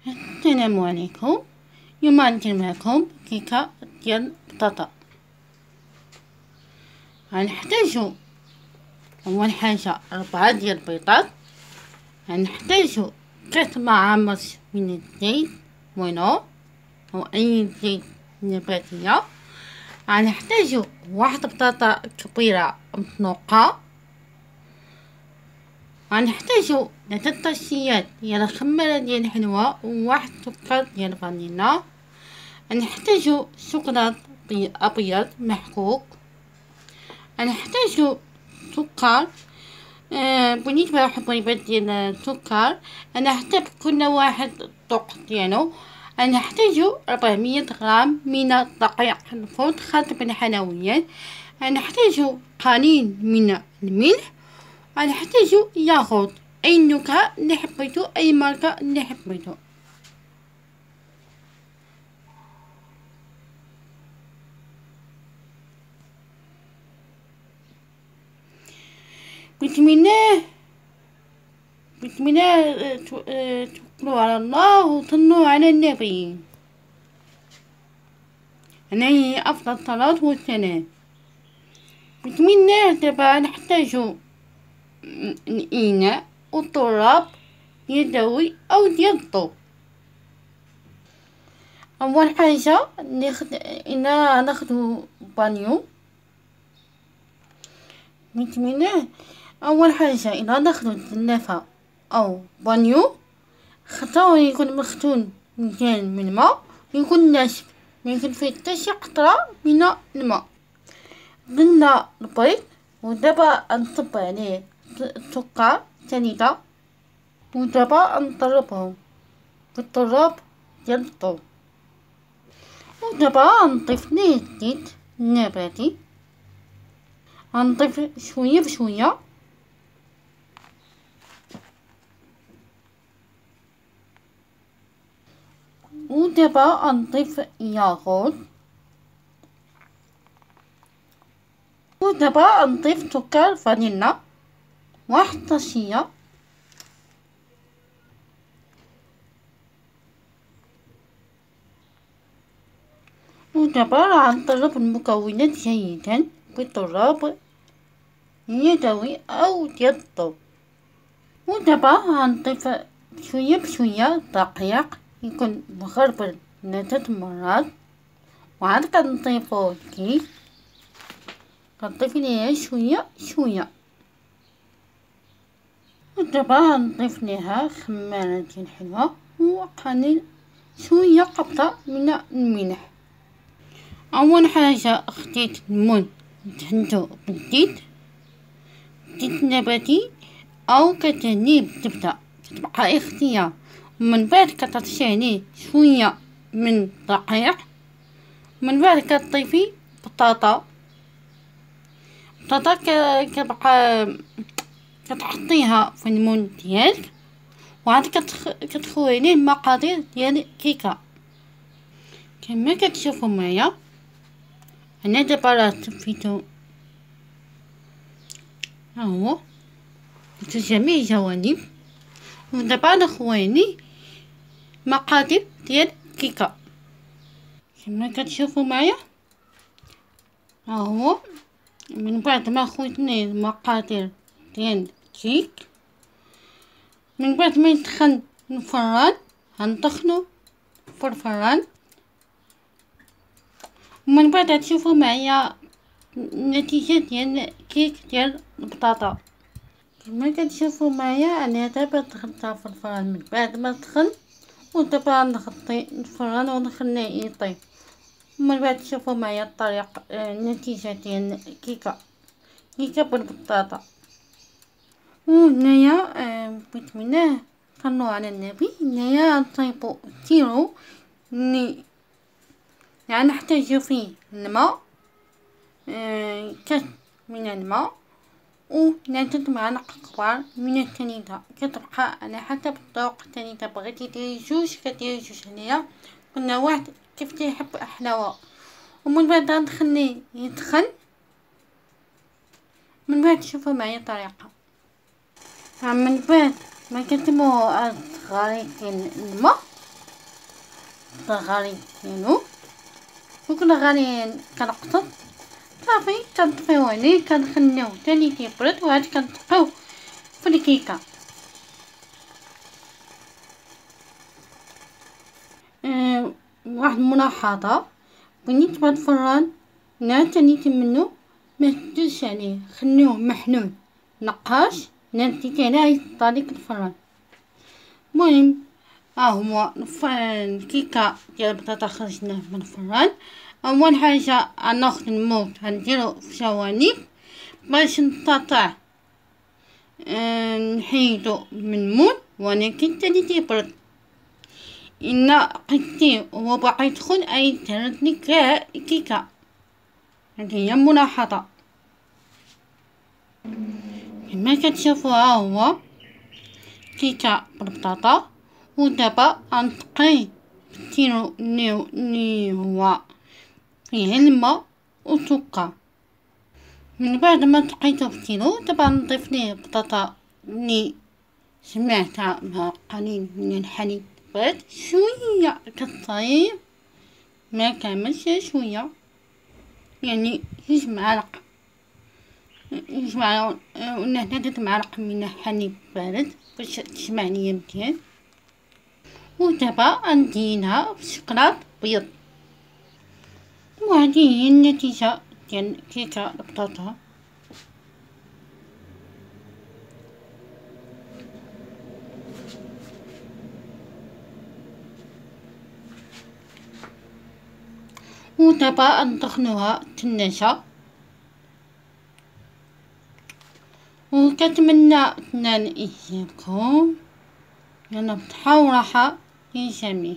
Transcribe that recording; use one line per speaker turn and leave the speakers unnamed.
السلام عليكم. اليوم عندي معكم كيكة ديال البطاطا. غنحتاجو اول حاجة 4 ديال البيضات، غنحتاجو 3 معالق من الزيت مولو او اي زيت نباتية، غنحتاجو واحد بطاطا كبيرة مسلوقة، غنحتاجو 3 طاشيات ديال الخميرة ديال الحلوى وواحد سكر ديال فانيلا، غنحتاجو شوكولاد ابيض محكوك، غنحتاجو سكر بالنسبة للحبيبات ديال السكر انا حسب كل واحد الذوق ديالو. غنحتاجو 400 غرام من الدقيق الفرط خاص بالحلويات، غنحتاجو قليل من الملح، غنحتاجو ياغورت اي نكهة اللي حبيتو، اي ماركة اللي حبيتو. بسم الله بسم الله، توكلوا على الله وصلوا على النبي عليه افضل الصلاة والسلام. بسم الله. دابا نحتاجو الاناء والتراب يدوي او ديال الضو. اول حاجه ناخدو بانيو. بسم الله. اول حاجه اذا ناخدو الزلافه او بانيو، خطاو يكون مختون مزيان من الماء، يكون ناشف، ميكون فيه حتى شي قطره من الماء. درنا البيض ودابا نصب عليه السكر سنيده، ودابا نضربهم بالضراب ديال الضو، ودابا نضيف ليه الزيت النباتي، غنضيف شويه بشويه، ودابا غنضيف ياغورت، ودابا نضيف سكر فانيلا واحد طاشية، ودابا راح نضرب المكونات جيدا بالضراب اليدوي او ديال الضو، ودابا غنضيف شويه بشويه دقيق يكون مغربل 3 مرات، وعاد كنضيفو الكيك، كنضيف ليها شويه شويه، ودابا غنضيف ليها خمارة ديال الحلوى وقليل شويه قبضه من الملح. اول حاجه خديت المول دهنتو بالزيت، زيت نباتي او كتهنيه بالزبده، كتبقى اختيار، ومن بعد كترشي عليه شويه من الدقيق، من بعد كتضيفي بطاطا كتبقى كتحطيها في المول ديالك، وعاد كتخوي عليه المقادير ديال الكيكه كما كتشوفوا معايا. انا دابا راه طفيتو ها هو في جميع الجوانب، ودابا نخويني مقادير ديال الكيكه كما كتشوفوا معايا. ها هو من بعد ما خويتني المقادير ديال الكيك، من بعد ما يسخن الفران غندخلو في الفران، ومن بعد تشوفوا معايا النتيجة ديال الكيك ديال البطاطا كما كتشوفوا معايا. انا دابا دخلتها في الفران من بعد ما سخن، ودابا نغطي الفران ونخليه يطيب، ومن بعد تشوفوا معايا الطريقه النتيجه ديال الكيكه بالبطاطا. وهنايا بسم الله صلوا على النبي. هنايا نطيبو كيلو يعني نحتاجو فيه الماء، كاس من الماء و3 معالق كبار من السنيده، كتبقى على حسب الذوق. السنيده بغيتي ديري 2 كديري 2 هنايا قلنا واحد كيف تيحب حلاوه. ومن بعد غنخليه يسخن، من بعد شوفوا معايا الطريقه. من بعد ما كتمو غليظ ديال الماء الغالي ديالو، وكنا غادي كنقطف صافي كنطفيو عليه كنخليوه تاني كيبرد وعاد كنطبقوه في الكيكه. واحد الملاحظه، بغيتي تبغى الفران نعتنيتي منه ما تدوش عليه، خليوه محلول نقاش نعتنيتي عليه يطلع ليك الفران. المهم ها هو الكيكه ديال البطاطا خرجناه من الفران. اول حاجه غناخد الموط غنديرو في جوانب باش نستطيع نحيدو من المول، ولكن تاني تيبرد. إن قدتيه وهو باقي يدخل أي تهرسلك كاع الكيكة. هادي هي ملاحظة. كما كتشوفو ها هو كيكة بالبطاطا، ودابا غنتقيه بالتينو لي هو فيه الماء وسكر. من بعد ما تقيتو بالتينو دابا نضيف ليه البطاطا لي جمعتها مع قليل من الحليب بارد شويه كالصغير، ما كاملش شويه، يعني 2 معالق، 3 معالق من الحليب بارد باش تجمع ليا مزيان. ودابا غندهنها بشكلاط بيض. وهذه هي النتيجه ديال كيكه البطاطا. ودابا ندخلوها الثلاجة، وكنتمنى تنال إعجابكم. يلا بصحة وراحة للجميع.